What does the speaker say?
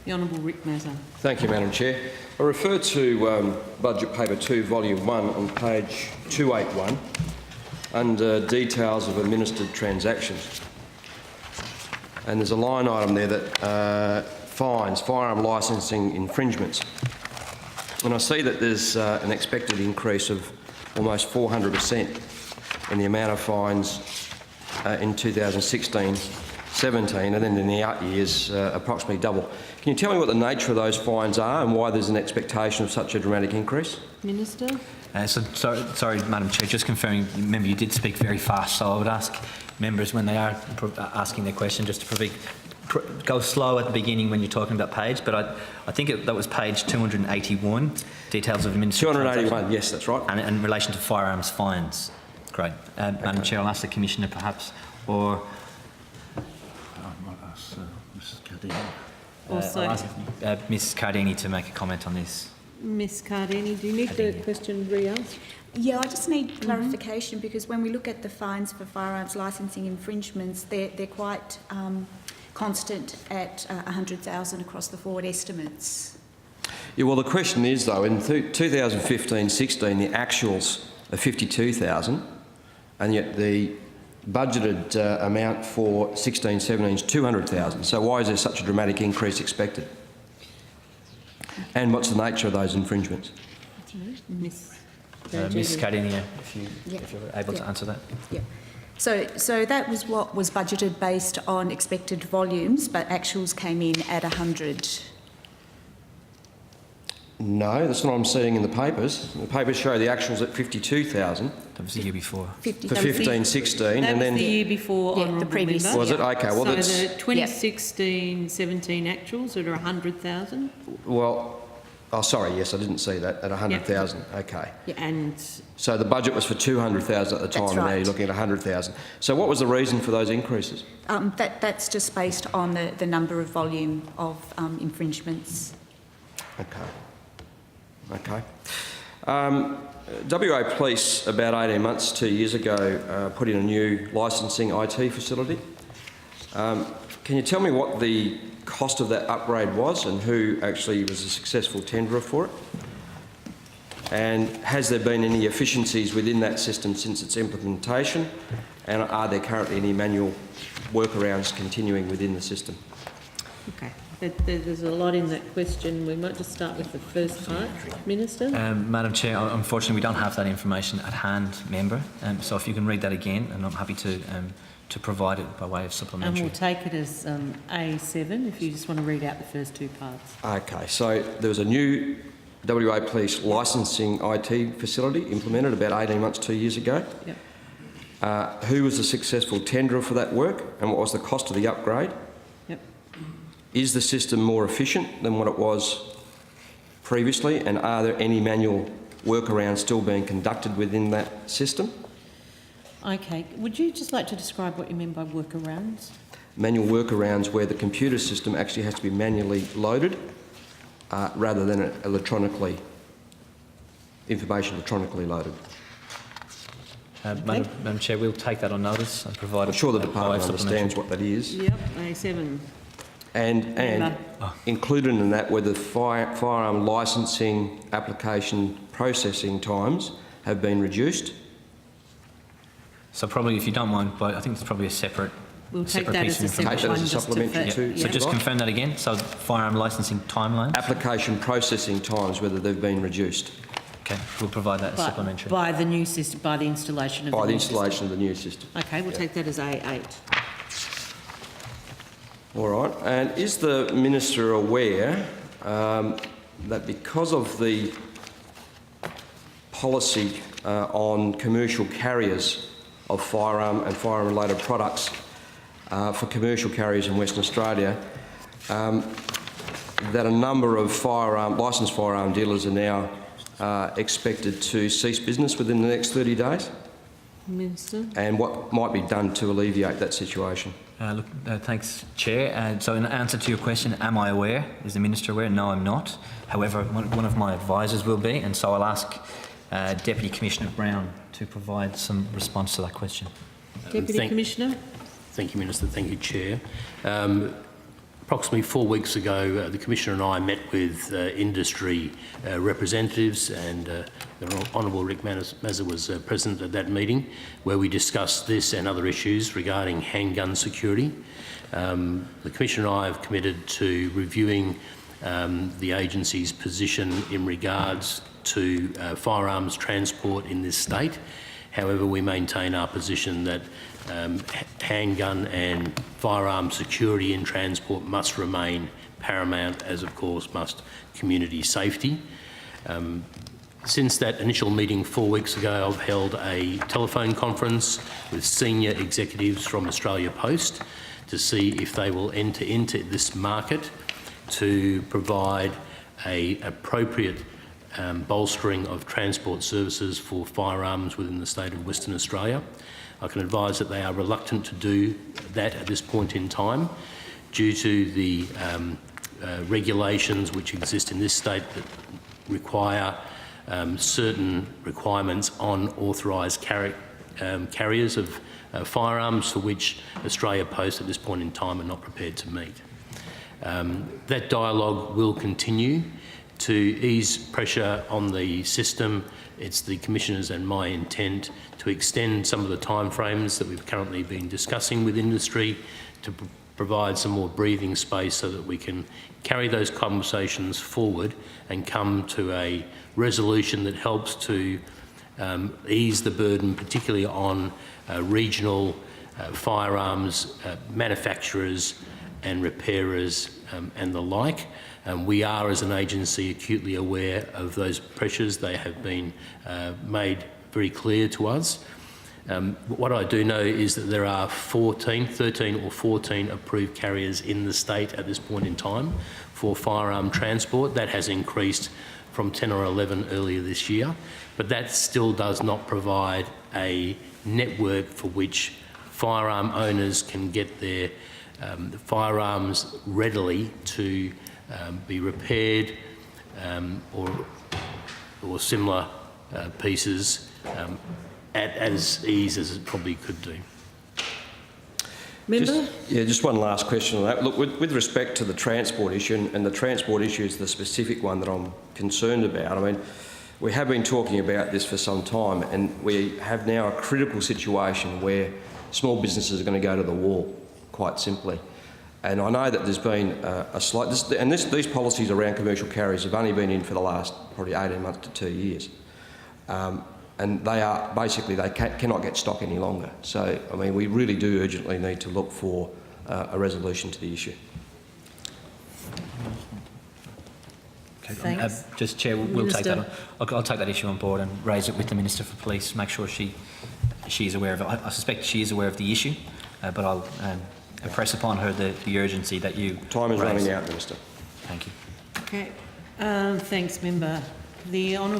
The Honourable Rick Mazza. Thank you, Madam Chair. I refer to Budget Paper 2, Volume 1 on page 281 under details of administered transactions. And there's a line item there that fines, firearm licensing infringements. And I see that there's an expected increase of almost 400% in the amount of fines in 2016-17, and then in the out years approximately double. Can you tell me what the nature of those fines are and why there's an expectation of such a dramatic increase? Minister. Sorry, Madam Chair, just confirming, remember you did speak very fast, so I would ask members when they are asking their question just to go slow at the beginning when you're talking about page, but I think that was page 281, details of administrative 281, yes, that's right. And in relation to firearms fines. Great. Madam Chair, I'll ask the Commissioner perhaps, or... I might ask Mrs Cardini. Also, I'll ask Ms Cardini to make a comment on this. Ms Cardini, do you need the question re-asked? Yeah, I just need clarification because when we look at the fines for firearms licensing infringements, they're quite constant at 100,000 across the forward estimates. Yeah, well, the question is, though, in 2015-16, the actuals are 52,000, and yet the budgeted amount for 16-17 is 200,000. So why is there such a dramatic increase expected? And what's the nature of those infringements? Ms Cardini, if you're able to answer that. Yeah. So that was what was budgeted based on expected volumes, but actuals came in at 100. No, that's not what I'm seeing in the papers. The papers show the actuals at 52,000. That was the year before. For 15-16, and then the year before. Yeah, the previous. Member. Was it? Okay. Well, so that's the 2016-17 actuals that are 100,000. well. Oh, sorry. Yes, I didn't see that at 100,000. Yep. Okay. Yeah, and so the budget was for 200,000 at the time, That's and now right. you're looking at 100,000. So what was the reason for those increases? That's just based on the number of volume of infringements. Okay. WA Police, about 18 months, 2 years ago, put in a new licensing IT facility. Can you tell me what the cost of that upgrade was and who actually was a successful tenderer for it? And has there been any efficiencies within that system since its implementation? And are there currently any manual workarounds continuing within the system? okay, there's a lot in that question. We might just start with the first part, Minister. Madam Chair, unfortunately we don't have that information at hand, member. So if you can read that again, and I'm happy to provide it by way of supplementary. And we'll take it as A7 if you just want to read out the first two parts. Okay, so there was a new WA Police licensing IT facility implemented about 18 months, 2 years ago. Yep. Who was the successful tenderer for that work and what was the cost of the upgrade? Yep. Is the system more efficient than what it was previously, and are there any manual workarounds still being conducted within that system? Okay, would you just like to describe what you mean by workarounds? Manual workarounds where the computer system actually has to be manually loaded rather than information electronically loaded. Madam Chair, we'll take that on notice and provide. I'm sure the by way department of understands what that is. Yep, A7. And included in that were the firearm licensing application processing times have been reduced. So probably, if you don't mind, but I think it's probably a separate. We'll take that as a separate one. Supplementary too. So just confirm that again. So firearm licensing timelines. Application processing times, whether they've been reduced. Okay, we'll provide that as supplementary. By the new system, by the installation of By the the new installation system. of the new system. Okay, we'll take that as A8. All right. And is the Minister aware that because of the policy on commercial carriers of firearm and firearm-related products for commercial carriers in Western Australia, that a number of licensed firearm dealers are now expected to cease business within the next 30 days? Minister. And what might be done to alleviate that situation? Thanks, Chair. So in answer to your question, am I aware? Is the Minister aware? No, I'm not. However, one of my advisors will be, and so I'll ask Deputy Commissioner Brown to provide some response to that question. Deputy Commissioner. Thank you, Minister. Thank you, Chair. Approximately 4 weeks ago, the Commissioner and I met with industry representatives, and the Honourable Rick Mazza was present at that meeting, where we discussed this and other issues regarding handgun security. The Commissioner and I have committed to reviewing the agency's position in regards to firearms transport in this state. However, we maintain our position that handgun and firearm security in transport must remain paramount, as of course must community safety. Since that initial meeting 4 weeks ago, I've held a telephone conference with senior executives from Australia Post to see if they will enter into this market to provide an appropriate bolstering of transport services for firearms within the state of Western Australia. I can advise that they are reluctant to do that at this point in time due to the regulations which exist in this state that require certain requirements on authorised carriers of firearms, for which Australia Post at this point in time are not prepared to meet. That dialogue will continue to ease pressure on the system. It's the Commissioner's and my intent to extend some of the timeframes that we've currently been discussing with industry to provide some more breathing space so that we can carry those conversations forward and come to a resolution that helps to ease the burden, particularly on regional firearms manufacturers and repairers and the like. We are, as an agency, acutely aware of those pressures. They have been made very clear to us. What I do know is that there are 13 or 14 approved carriers in the state at this point in time for firearm transport. That has increased from 10 or 11 earlier this year, but that still does not provide a network for which firearm owners can get their firearms readily to be repaired or similar pieces at as ease as it probably could do. Member? Just one last question on that. Look, with respect to the transport issue, and the transport issue is the specific one that I'm concerned about. I mean, we have been talking about this for some time, and we have now a critical situation where small businesses are going to go to the wall, quite simply. And I know that there's been a slight... these policies around commercial carriers have only been in for the last probably 18 months to 2 years. And they are basically, they cannot get stock any longer. So, I mean, we really do urgently need to look for a resolution to the issue. Okay. Thanks. Just Chair, we'll take that. I'll take that issue on board and raise it with the Minister for Police. Make sure she is aware of it. I suspect she is aware of the issue, but I'll press upon her the urgency that you. Time is raised. running out, Minister. Thank you. Okay. Thanks, Member. The Honourable